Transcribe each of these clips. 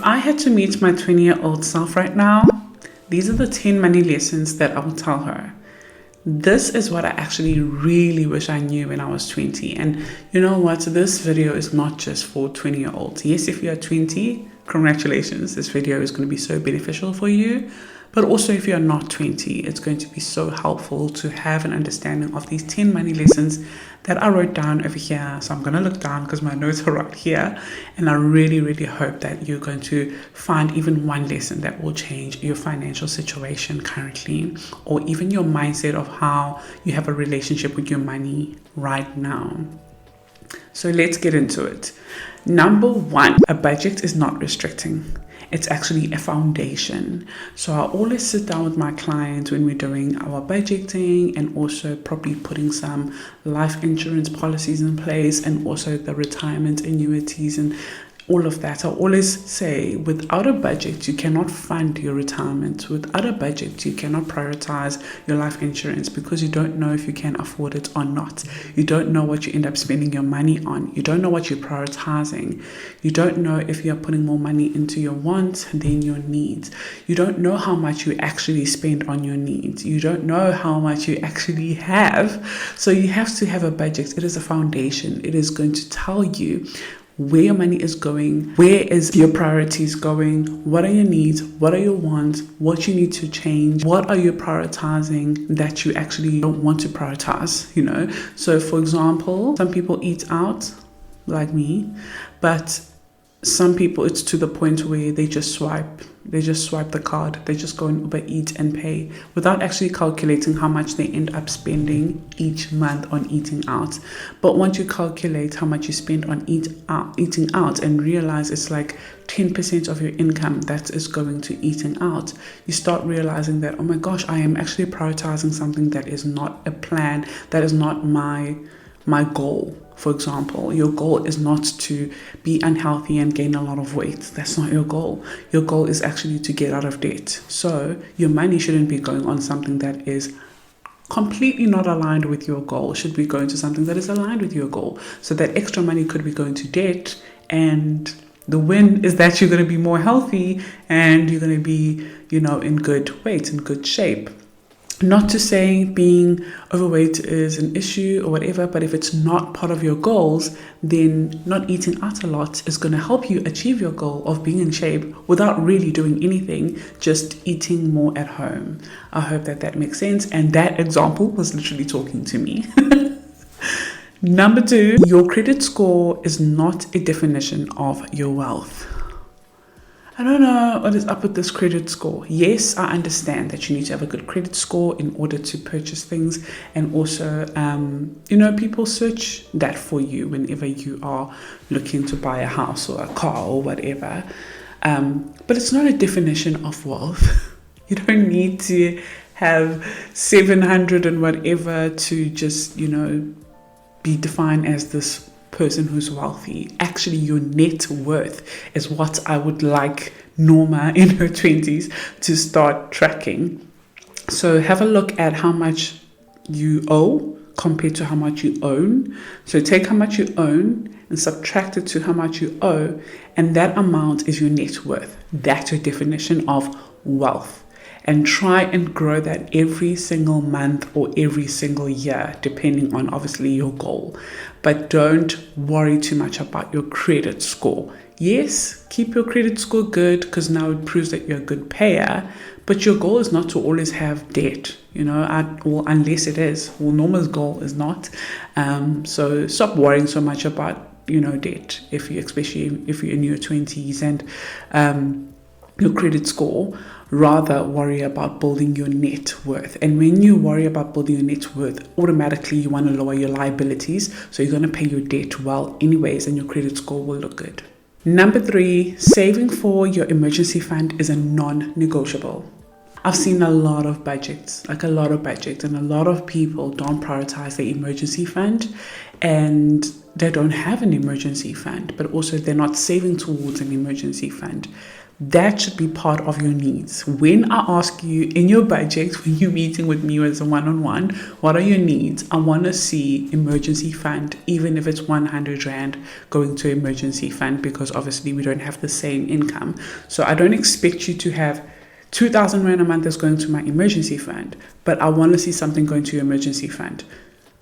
If I had to meet my 20-year-old self right now, these are the 10 money lessons that I would tell her. This is what I actually really wish I knew when I was 20. And you know what? This video is not just for 20-year-olds. Yes, if you are 20, congratulations. This video is going to be so beneficial for you. But also if you're not 20, it's going to be so helpful to have an understanding of these 10 money lessons that I wrote down over here. So I'm going to look down because my notes are right here. And I really, really hope that you're going to find even one lesson that will change your financial situation currently, or even your mindset of how you have a relationship with your money right now. So let's get into it. Number one, a budget is not restricting. It's actually a foundation. So I always sit down with my clients when we're doing our budgeting and also probably putting some life insurance policies in place and also the retirement annuities and all of that. I always say, without a budget, you cannot fund your retirement. Without a budget, you cannot prioritize your life insurance because you don't know if you can afford it or not. You don't know what you end up spending your money on. You don't know what you're prioritizing. You don't know if you're putting more money into your wants than your needs. You don't know how much you actually spend on your needs. You don't know how much you actually have. So you have to have a budget. It is a foundation. It is going to tell you where your money is going, where is your priorities going, what are your needs, what are your wants, what you need to change, what are you prioritizing that you actually don't want to prioritize, you know. So for example, some people eat out like me, but some people it's to the point where they just swipe the card, they just go and Uber Eat and pay without actually calculating how much they end up spending each month on eating out. But once you calculate how much you spend on eating out and realize it's like 10% of your income that is going to eating out, you start realizing that, oh my gosh, I am actually prioritizing something that is not a plan, that is not my goal. For example, your goal is not to be unhealthy and gain a lot of weight. That's not your goal. Your goal is actually to get out of debt. So your money shouldn't be going on something that is completely not aligned with your goal. It should be going to something that is aligned with your goal. So that extra money could be going to debt, and the win is that you're going to be more healthy and you're going to be, in good weight, in good shape. Not to say being overweight is an issue or whatever, but if it's not part of your goals, then not eating out a lot is going to help you achieve your goal of being in shape without really doing anything, just eating more at home. I hope that makes sense. And that example was literally talking to me. Number two, your credit score is not a definition of your wealth. I don't know what is up with this credit score. Yes, I understand that you need to have a good credit score in order to purchase things. And also, people search that for you whenever you are looking to buy a house or a car or whatever. But it's not a definition of wealth. You don't need to have 700 and whatever to just, be defined as this person who's wealthy. Actually, your net worth is what I would like Norma in her 20s to start tracking. So have a look at how much you owe compared to how much you own. So take how much you own and subtract it to how much you owe, and that amount is your net worth. That's your definition of wealth. And try and grow that every single month or every single year, depending on obviously your goal. But don't worry too much about your credit score. Yes, keep your credit score good because now it proves that you're a good payer. But your goal is not to always have debt, unless it is. Well, Norma's goal is not. So stop worrying so much about, debt, especially if you're in your 20s and your credit score. Rather worry about building your net worth. And when you worry about building your net worth, automatically you want to lower your liabilities. So you're going to pay your debt well anyways, and your credit score will look good. Number three, saving for your emergency fund is a non-negotiable. I've seen a lot of budgets, like a lot of budgets, and a lot of people don't prioritize their emergency fund, and they don't have an emergency fund, but also they're not saving towards an emergency fund. That should be part of your needs. When I ask you in your budget, when you're meeting with me as a one-on-one, what are your needs? I want to see emergency fund, even if it's 100 Rand going to emergency fund, because obviously we don't have the same income. So I don't expect you to have 2,000 Rand a month that's going to my emergency fund, but I want to see something going to your emergency fund.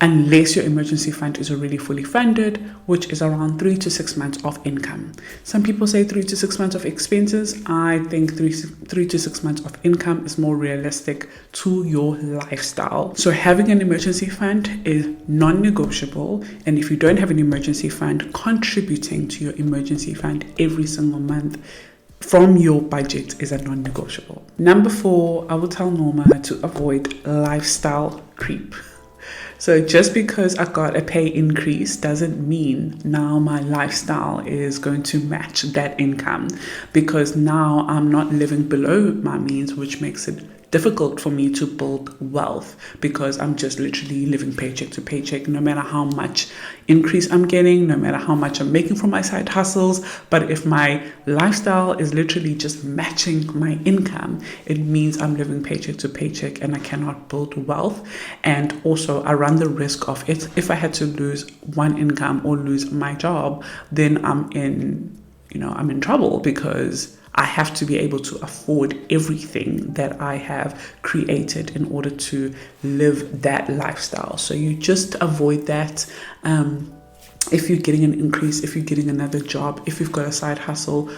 Unless your emergency fund is already fully funded, which is around 3 to 6 months of income. Some people say 3 to 6 months of expenses. I think 3 to 6 months of income is more realistic to your lifestyle. So having an emergency fund is non-negotiable. And if you don't have an emergency fund, contributing to your emergency fund every single month from your budget is a non-negotiable. Number 4, I will tell Norma to avoid lifestyle creep. So just because I got a pay increase doesn't mean now my lifestyle is going to match that income, because now I'm not living below my means, which makes it difficult for me to build wealth, because I'm just literally living paycheck to paycheck, no matter how much increase I'm getting, no matter how much I'm making from my side hustles. But if my lifestyle is literally just matching my income, it means I'm living paycheck to paycheck and I cannot build wealth. And also I run the risk of it. If I had to lose one income or lose my job, then I'm in trouble, because I have to be able to afford everything that I have created in order to live that lifestyle. So you just avoid that. If you're getting an increase, if you're getting another job, if you've got a side hustle,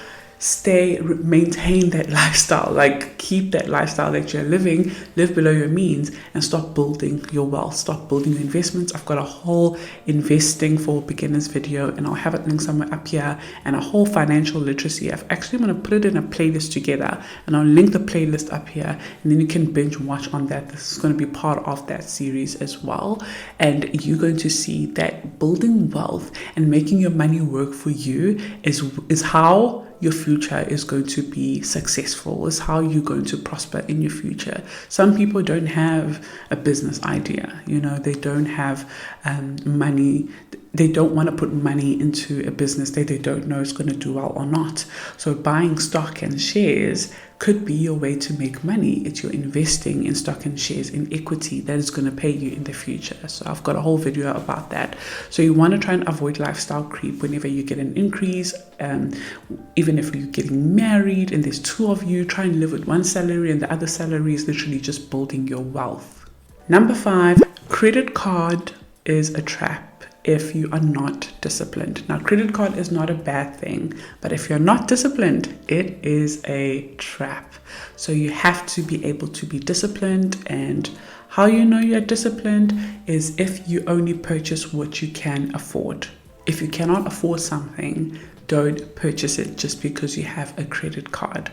maintain that lifestyle, like keep that lifestyle that you're living, live below your means, and stop building your wealth, stop building your investments. I've got a whole investing for beginners video, and I'll have it linked somewhere up here, and a whole financial literacy. I've actually going to put it in a playlist together, and I'll link the playlist up here, and then you can binge watch on that. This is going to be part of that series as well, and you're going to see that building wealth and making your money work for you is how your future is going to be successful, is how you're going to prosper in your future. Some people don't have a business idea, they don't have money. They don't want to put money into a business that they don't know is going to do well or not. So buying stock and shares could be your way to make money. It's you're investing in stock and shares, in equity that is going to pay you in the future. So I've got a whole video about that. So you want to try and avoid lifestyle creep whenever you get an increase. Even if you're getting married and there's two of you, try and live with one salary and the other salary is literally just building your wealth. Number 5, credit card is a trap if you are not disciplined. Now, credit card is not a bad thing, but if you're not disciplined, it is a trap. So you have to be able to be disciplined, and how you know you're disciplined is if you only purchase what you can afford. If you cannot afford something, don't purchase it just because you have a credit card.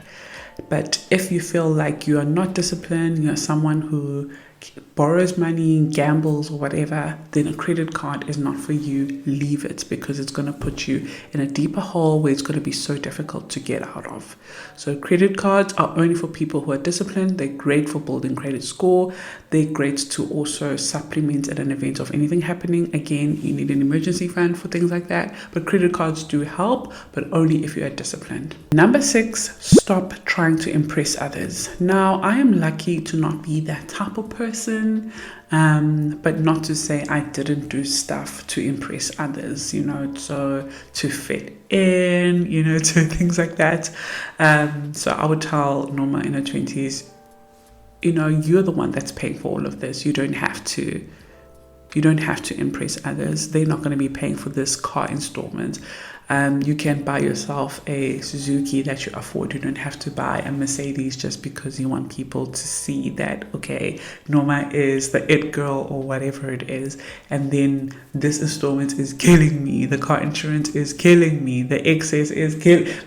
But if you feel like you are not disciplined, you're someone who borrows money, gambles or whatever, then a credit card is not for you. Leave it, because it's going to put you in a deeper hole where it's going to be so difficult to get out of. So credit cards are only for people who are disciplined. They're great for building credit score. They're great to also supplement at an event of anything happening. Again, you need an emergency fund for things like that, but credit cards do help, but only if you are disciplined. Number 6, stop trying to impress others. Now, I am lucky to not be that type of person, but not to say I didn't do stuff to impress others, so to fit in, to things like that. So I would tell Norma in her 20s, you're the one that's paying for all of this. You don't have to impress others. They're not going to be paying for this car installment. You can buy yourself a Suzuki that you afford. You don't have to buy a Mercedes just because you want people to see that, okay, Norma is the it girl or whatever it is. And then this installment is killing me. The car insurance is killing me. The excess is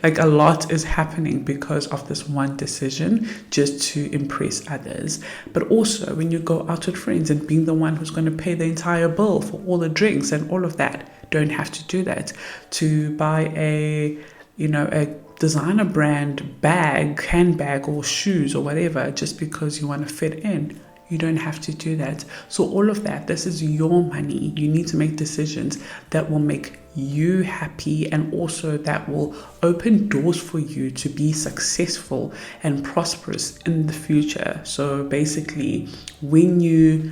like a lot is happening because of this one decision just to impress others. But also when you go out with friends and being the one who's going to pay the entire bill for all the drinks and all of that, don't have to do that. To buy the designer brand bag, handbag, or shoes or whatever just because you want to fit in. You don't have to do that. So all of that, this is your money. You need to make decisions that will make you happy and also that will open doors for you to be successful and prosperous in the future. So basically, when you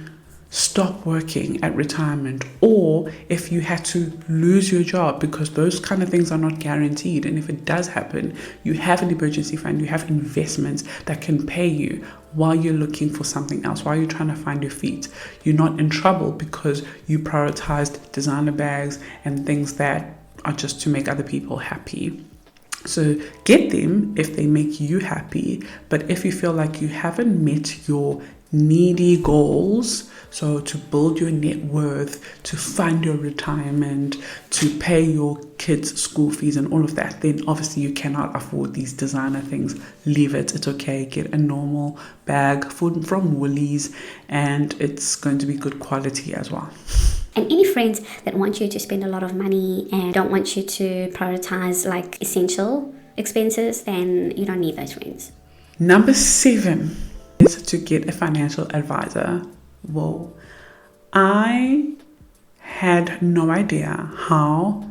stop working at retirement, or if you had to lose your job, because those kind of things are not guaranteed, and if it does happen, you have an emergency fund, you have investments that can pay you while you're looking for something else, while you're trying to find your feet. You're not in trouble because you prioritized designer bags and things that are just to make other people happy. So get them if they make you happy, but if you feel like you haven't met your needy goals, so to build your net worth, to fund your retirement, to pay your kids' school fees and all of that, then obviously you cannot afford these designer things. Leave it. It's okay. Get a normal bag from Woolies, and it's going to be good quality as well. And any friends that want you to spend a lot of money and don't want you to prioritize like essential expenses, then you don't need those friends. Number 7 is to get a financial advisor. Whoa. I had no idea how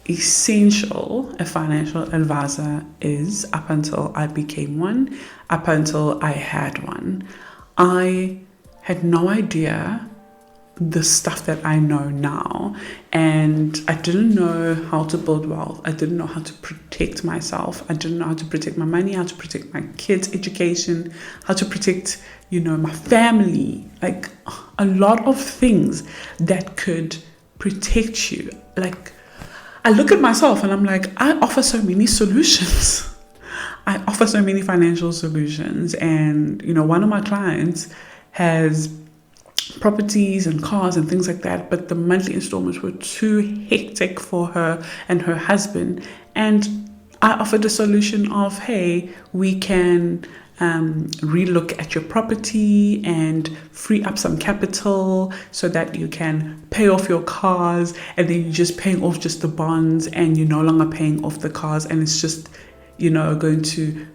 essential a financial advisor is up until I became one, up until I had one. I had no idea the stuff that I know now, and I didn't know how to build wealth. I didn't know how to protect myself. I didn't know how to protect my money, how to protect my kids' education, how to protect, my family, like a lot of things that could protect you. Like, I look at myself and I'm like, I offer so many solutions. I offer so many financial solutions, and one of my clients has properties and cars and things like that, but the monthly installments were too hectic for her and her husband, and I offered a solution of, hey, we can relook at your property and free up some capital so that you can pay off your cars, and then you're just paying off just the bonds and you're no longer paying off the cars, and it's just going to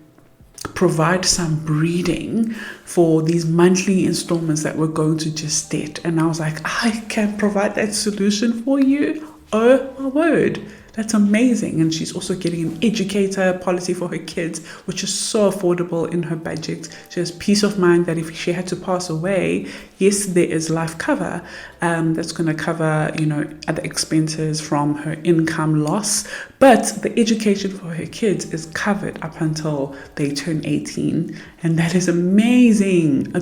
provide some breathing for these monthly installments that were going to just debt. And I was like, I can provide that solution for you. Oh my word, that's amazing. And she's also getting an educator policy for her kids, which is so affordable in her budget. She has peace of mind that if she had to pass away, yes, there is life cover that's going to cover, other expenses from her income loss, but the education for her kids is covered up until they turn 18. And that is amazing.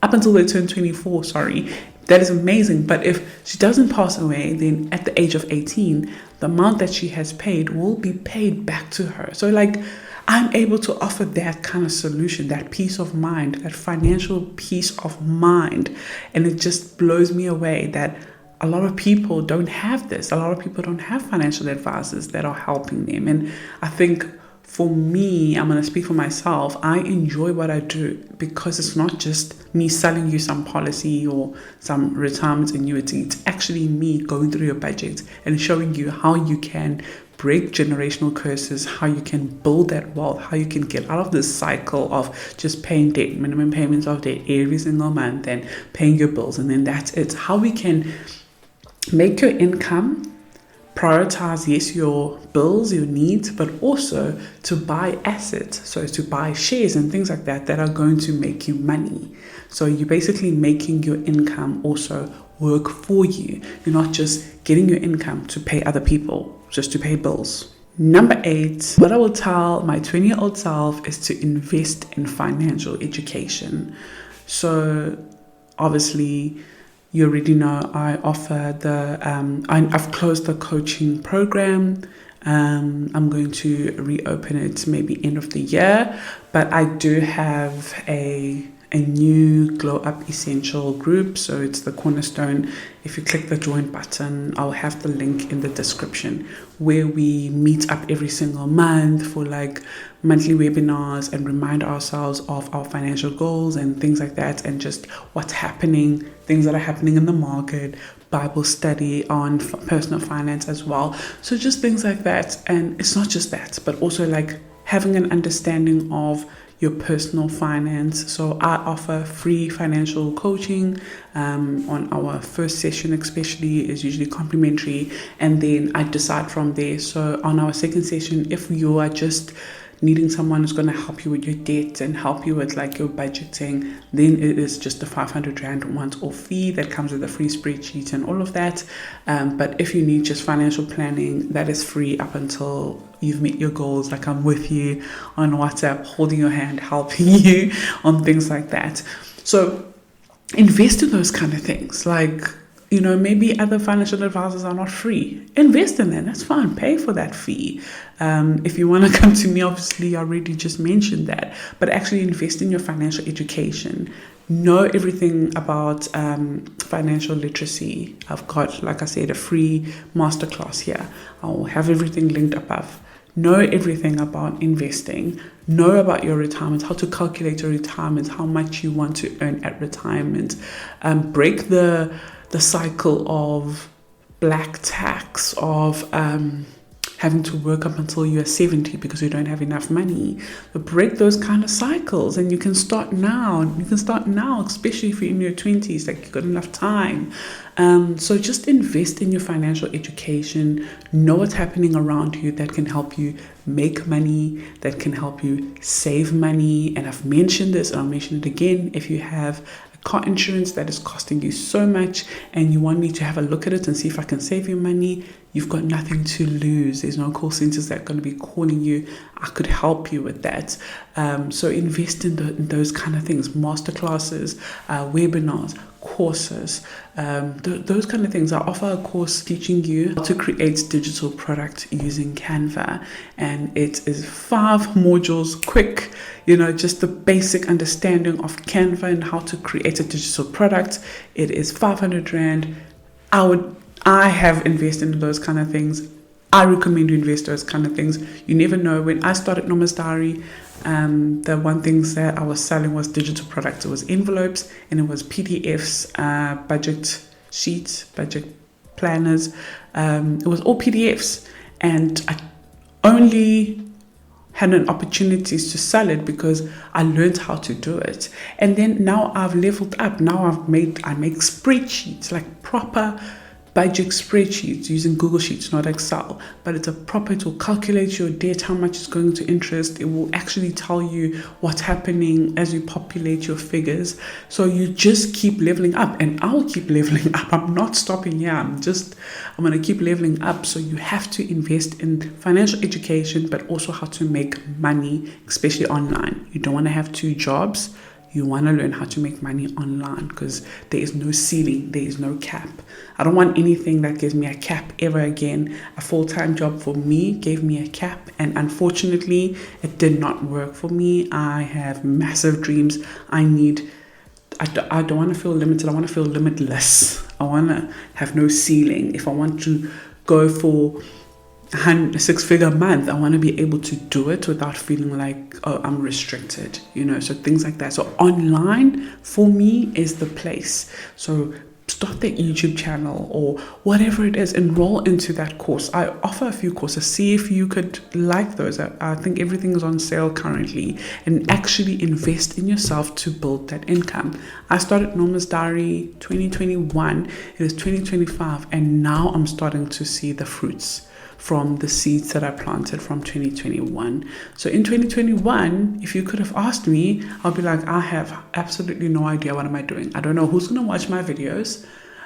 Up until they turn 24, sorry. That is amazing. But if she doesn't pass away, then at the age of 18, the amount that she has paid will be paid back to her. So I'm able to offer that kind of solution, that peace of mind, that financial peace of mind. And it just blows me away that a lot of people don't have this. A lot of people don't have financial advisors that are helping them. And I think for me, I'm going to speak for myself, I enjoy what I do because it's not just me selling you some policy or some retirement annuity. It's actually me going through your budget and showing you how you can break generational curses, how you can build that wealth, how you can get out of this cycle of just paying debt, minimum payments of debt every single month and paying your bills. And then that's it. How we can make your income prioritize, yes, your bills, your needs, but also to buy assets. So to buy shares and things like that are going to make you money. So you're basically making your income also work for you. You're not just getting your income to pay other people, just to pay bills. Number 8, what I will tell my 20-year-old self is to invest in financial education. So obviously, you already know I offer I've closed the coaching program. I'm going to reopen it maybe end of the year, but I do have a new Glow Up Essential group. So it's the Cornerstone. If you click the join button, I'll have the link in the description, where we meet up every single month for monthly webinars and remind ourselves of our financial goals and things like that, and just what's happening, things that are happening in the market, Bible study on personal finance as well. So just things like that. And it's not just that, but also having an understanding of your personal finance. So I offer free financial coaching on our first session, especially is usually complimentary, and then I decide from there. So on our second session, if you are just needing someone who's going to help you with your debt and help you with like your budgeting, then it is just a 500 Rand once-off fee that comes with a free spreadsheet and all of that. But if you need just financial planning, that is free up until you've met your goals. Like, I'm with you on WhatsApp, holding your hand, helping you on things like that. So invest in those kind of things. Like, maybe other financial advisors are not free. Invest in them. That's fine. Pay for that fee. If you want to come to me, obviously, I already just mentioned that. But actually invest in your financial education. Know everything about financial literacy. I've got, like I said, a free masterclass here. I'll have everything linked above. Know everything about investing. Know about your retirement, how to calculate your retirement, how much you want to earn at retirement. Break the cycle of black tax, of having to work up until you're 70 because you don't have enough money. But break those kind of cycles, and you can start now. You can start now, especially if you're in your 20s, like you've got enough time. So just invest in your financial education. Know what's happening around you that can help you make money, that can help you save money. And I've mentioned this, and I'll mention it again. If you have car insurance that is costing you so much and you want me to have a look at it and see if I can save you money, you've got nothing to lose. There's no call centers that are going to be calling you. I could help you with that. So invest in those kind of things. Masterclasses, webinars, courses, those kind of things. I offer a course teaching you how to create digital product using Canva, and it is 5 modules, quick, just the basic understanding of Canva and how to create a digital product. It is 500 Rand. I have invested in those kind of things. I recommend you invest those kind of things. You never know. When I started Nomazdiary, the one things that I was selling was digital products. It was envelopes and it was PDFs, budget sheets, budget planners. It was all PDFs, and I only had an opportunities to sell it because I learned how to do it. And then now I've leveled up. Now I make spreadsheets, like proper budget spreadsheets using Google Sheets, not Excel, but it's a proper, it will calculate your debt, how much is going to interest. It will actually tell you what's happening as you populate your figures. So you just keep leveling up, and I'll keep leveling up. I'm not stopping here. I'm going to keep leveling up. So you have to invest in financial education, but also how to make money, especially online. You don't want to have 2 jobs. You want to learn how to make money online, because there is no ceiling, there is no cap. I don't want anything that gives me a cap ever again. A full-time job for me gave me a cap, and unfortunately, it did not work for me. I have massive dreams. I don't want to feel limited. I want to feel limitless. I want to have no ceiling. If I want to go for a 6-figure month, I want to be able to do it without feeling like, oh, I'm restricted, so things like that. So online for me is the place. So start that YouTube channel or whatever it is, enroll into that course. I offer a few courses. See if you could like those. I think everything is on sale currently, and actually invest in yourself to build that income. I started Nomazdiary 2021. It is 2025, and now I'm starting to see the fruits from the seeds that I planted from 2021. So in 2021, if you could have asked me, I'll be like, I have absolutely no idea what am I doing. I don't know who's going to watch my videos.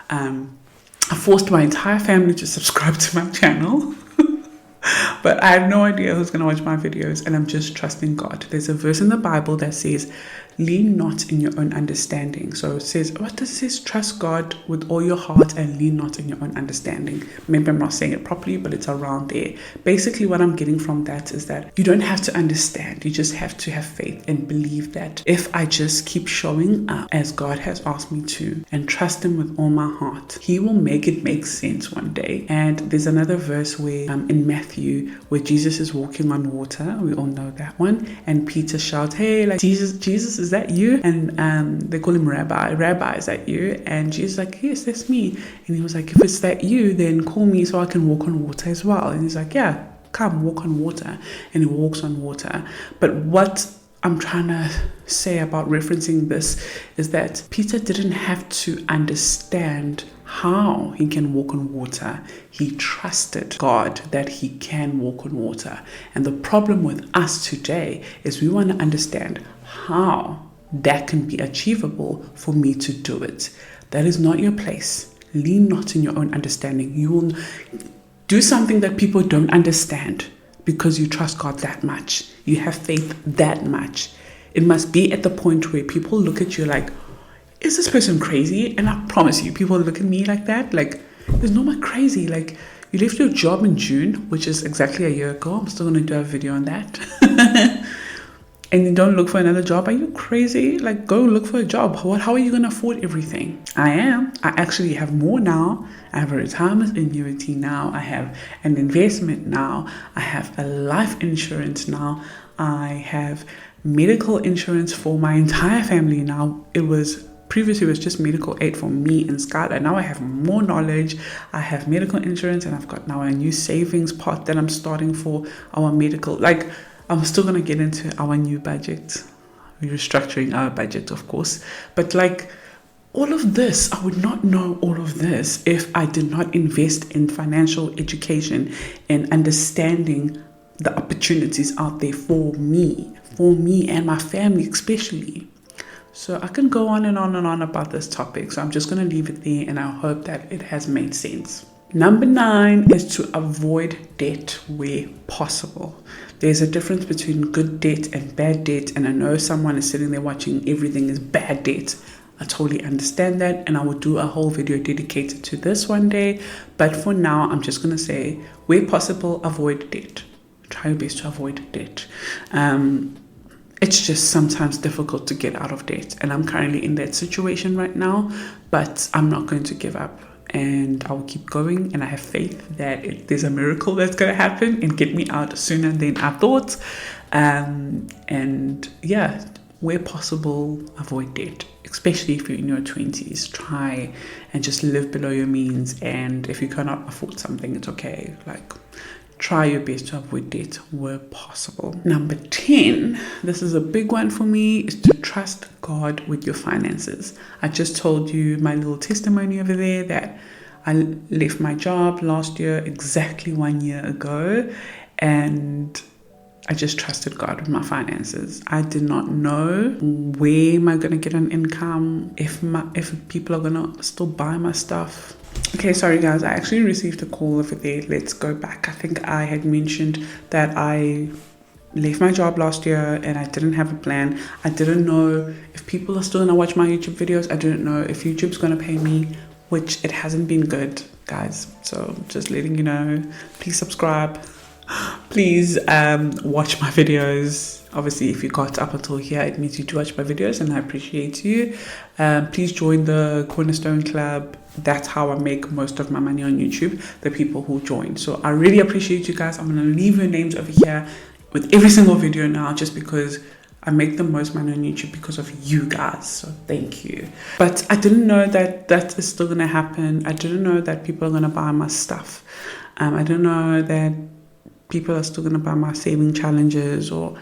I forced my entire family to subscribe to my channel. But I have no idea who's going to watch my videos, and I'm just trusting God. There's a verse in the Bible that says, lean not in your own understanding. So it says, what does it say? Trust God with all your heart and lean not in your own understanding. Maybe I'm not saying it properly, but it's around there. Basically, what I'm getting from that is that you don't have to understand. You just have to have faith and believe that if I just keep showing up as God has asked me to and trust Him with all my heart, He will make it make sense one day. And there's another verse where in Matthew, where Jesus is walking on water. We all know that one. And Peter shouts, hey, like, Jesus, is that you? And they call him Rabbi, is that you? And Jesus is like, yes, that's me. And he was like, if it's that you, then call me so I can walk on water as well. And he's like, yeah, come walk on water, and he walks on water. But what I'm trying to say about referencing this is that Peter didn't have to understand how he can walk on water. He trusted God that he can walk on water. And the problem with us today is we want to understand how that can be achievable for me to do it. That is not your place. Lean not in your own understanding. You will do something that people don't understand because you trust God that much. You have faith that much. It must be at the point where people look at you like, is this person crazy? And I promise you, people look at me like that. Like, it's not crazy. Like, you left your job in June, which is exactly a year ago. I'm still going to do a video on that. And you don't look for another job. Are you crazy? Like, go look for a job. How are you going to afford everything? I am. I actually have more now. I have a retirement annuity now. I have an investment now. I have a life insurance now. I have medical insurance for my entire family now. Previously it was just medical aid for me and Skylar. Now I have more knowledge. I have medical insurance, and I've got now a new savings pot that I'm starting for our medical. Like, I'm still going to get into our new budget. We're restructuring our budget, of course. But like, all of this, I would not know all of this if I did not invest in financial education and understanding the opportunities out there for me and my family especially. So I can go on and on and on about this topic. So I'm just going to leave it there, and I hope that it has made sense. Number 9 is to avoid debt where possible. There's a difference between good debt and bad debt. And I know someone is sitting there watching everything is bad debt. I totally understand that, and I will do a whole video dedicated to this one day. But for now, I'm just going to say, where possible, avoid debt. Try your best to avoid debt. It's just sometimes difficult to get out of debt, and I'm currently in that situation right now, but I'm not going to give up, and I will keep going, and I have faith that there's a miracle that's going to happen and get me out sooner than I thought. And yeah, where possible, avoid debt, especially if you're in your 20s. Try and just live below your means, and if you cannot afford something, it's okay. Like, try your best to avoid debt where possible. Number 10, this is a big one for me, is to trust God with your finances. I just told you my little testimony over there that I left my job last year, exactly 1 year ago, and I just trusted God with my finances. I did not know where am I going to get an income, if people are going to still buy my stuff. Okay, sorry guys, I actually received a call over there. Let's go back. I think I had mentioned that I left my job last year and I didn't have a plan. I didn't know if people are still going to watch my YouTube videos. I didn't know if YouTube's going to pay me, which it hasn't been good, guys. So just letting you know, please subscribe. Please watch my videos. Obviously, if you got up until here, it means you do watch my videos, and I appreciate you. Please join the Cornerstone Club. That's how I make most of my money on YouTube, the people who join. So I really appreciate you guys. I'm going to leave your names over here with every single video now, just because I make the most money on YouTube because of you guys. So thank you. But I didn't know that that is still going to happen. I didn't know that people are going to buy my stuff. I didn't know that people are still going to buy my saving challenges or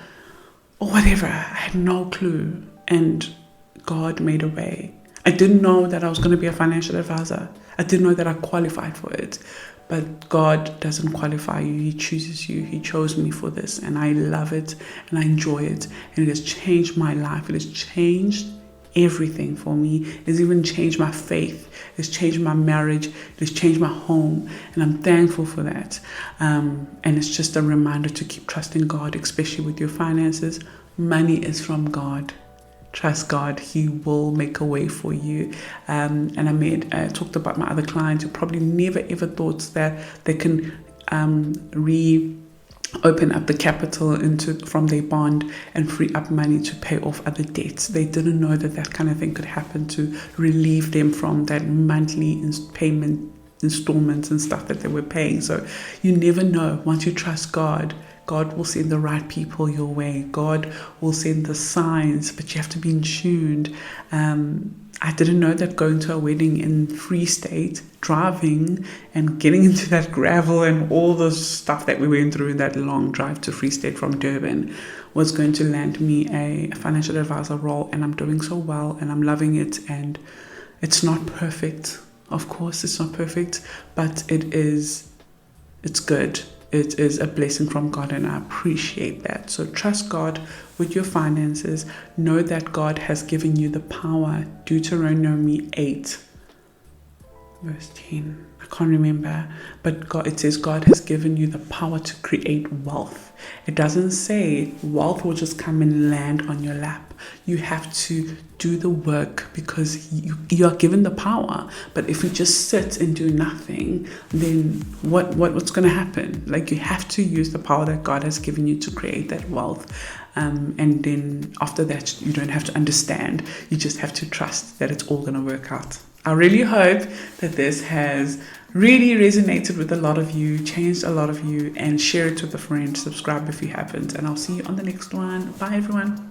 whatever. I had no clue. And God made a way. I didn't know that I was going to be a financial advisor. I didn't know that I qualified for it. But God doesn't qualify you. He chooses you. He chose me for this. And I love it. And I enjoy it. And it has changed my life. It has changed everything for me. It has even changed my faith. It has changed my marriage. It has changed my home. And I'm thankful for that. And it's just a reminder to keep trusting God, especially with your finances. Money is from God. Trust God. He will make a way for you. And I talked about my other clients who probably never ever thought that they can open up the capital from their bond and free up money to pay off other debts. They didn't know that kind of thing could happen, to relieve them from that monthly payment installments and stuff that they were paying. So you never know. Once you trust God, God will send the right people your way. God will send the signs, but you have to be in tuned. I didn't know that going to a wedding in Free State, driving and getting into that gravel and all the stuff that we went through in that long drive to Free State from Durban was going to land me a financial advisor role. And I'm doing so well and I'm loving it. And it's not perfect. Of course, it's not perfect, but it's good. It is a blessing from God, and I appreciate that. So trust God with your finances. Know that God has given you the power. Deuteronomy 8, verse 10. I can't remember, but it says God has given you the power to create wealth. It doesn't say wealth will just come and land on your lap. You have to do the work because you are given the power. But if you just sit and do nothing, then what's going to happen? Like, you have to use the power that God has given you to create that wealth. And then after that, you don't have to understand. You just have to trust that it's all going to work out. I really hope that this has really resonated with a lot of you, changed a lot of you, and share it with a friend. Subscribe if you haven't, and I'll see you on the next one. Bye, everyone.